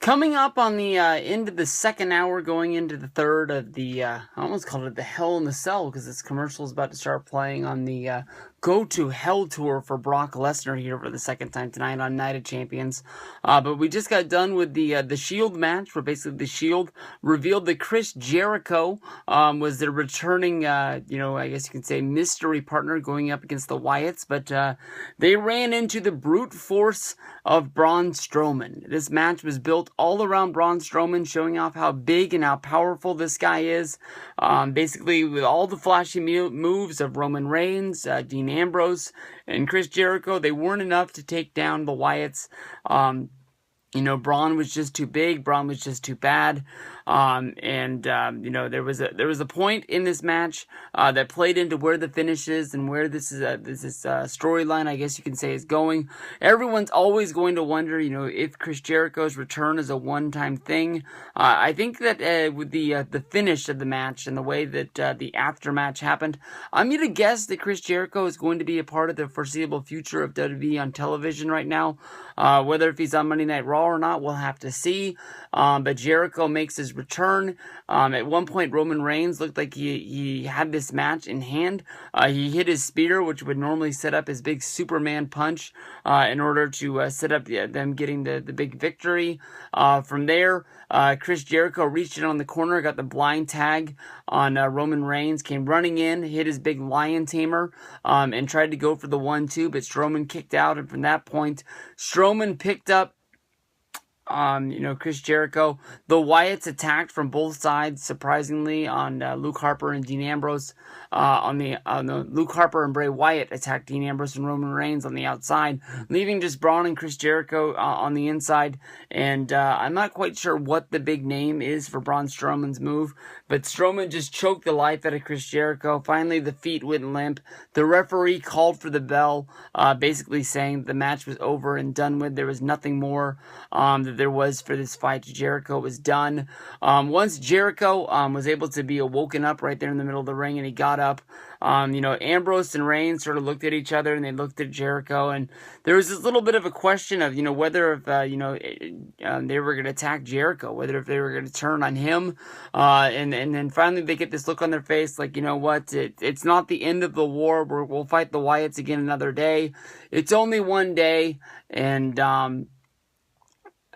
Coming up on the end of the second hour, going into the third of the, I almost called it the Hell in the Cell, because this commercial is about to start playing on the Go to Hell tour for Brock Lesnar here for the second time tonight on Night of Champions. But we just got done with the Shield match, where basically the Shield revealed that Chris Jericho was their returning, I guess you can say mystery partner going up against the Wyatts, but they ran into the brute force of Braun Strowman. This match was built all around Braun Strowman, showing off how big and how powerful this guy is. Basically, with all the flashy moves of Roman Reigns, Dean Ambrose, and Chris Jericho, they weren't enough to take down the Wyatts. Braun was just too big. Braun was just too bad. There was a point in this match that played into where the finish is and where this storyline, I guess you can say, is going. Everyone's always going to wonder, if Chris Jericho's return is a one-time thing. I think that with the finish of the match and the way that the aftermatch happened, I'm going to guess that Chris Jericho is going to be a part of the foreseeable future of WWE on television right now. Whether if he's on Monday Night Raw or not, we'll have to see. But Jericho makes his return. At one point, Roman Reigns looked like he had this match in hand. He hit his spear, which would normally set up his big Superman punch in order to set up them getting the big victory. From there, Chris Jericho reached in on the corner, got the blind tag on Roman Reigns, came running in, hit his big lion tamer, and tried to go for the 1-2, but Strowman kicked out, and from that point, Strowman picked up Chris Jericho. The Wyatts attacked from both sides, surprisingly, on Luke Harper and Dean Ambrose. Luke Harper and Bray Wyatt attacked Dean Ambrose and Roman Reigns on the outside, leaving just Braun and Chris Jericho on the inside. And I'm not quite sure what the big name is for Braun Strowman's move, but Strowman just choked the life out of Chris Jericho. Finally, the feet went limp. The referee called for the bell, basically saying the match was over and done with. There was nothing more that there was for this fight. Jericho was done. Once Jericho was able to be woken up right there in the middle of the ring, and he got up, Ambrose and Reigns sort of looked at each other, and they looked at Jericho, and there was this little bit of a question of, whether if, they were going to attack Jericho, whether if they were going to turn on him, and then finally they get this look on their face, like, it's not the end of the war. We'll fight the Wyatts again another day. It's only one day, and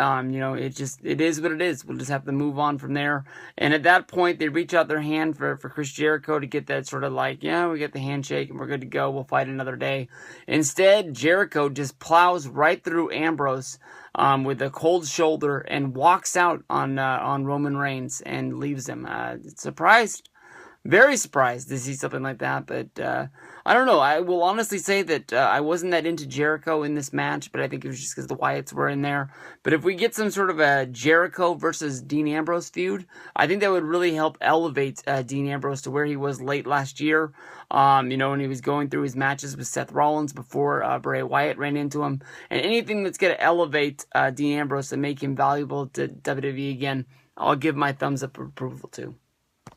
it is what it is. We'll just have to move on from there. And at that point, they reach out their hand for Chris Jericho to get that sort of like, we get the handshake and we're good to go. We'll fight another day. Instead, Jericho just plows right through Ambrose with a cold shoulder and walks out on Roman Reigns and leaves him. Very surprised to see something like that, but I don't know. I will honestly say that I wasn't that into Jericho in this match, but I think it was just because the Wyatts were in there. But if we get some sort of a Jericho versus Dean Ambrose feud, I think that would really help elevate Dean Ambrose to where he was late last year, when he was going through his matches with Seth Rollins before Bray Wyatt ran into him. And anything that's going to elevate Dean Ambrose and make him valuable to WWE again, I'll give my thumbs up approval to.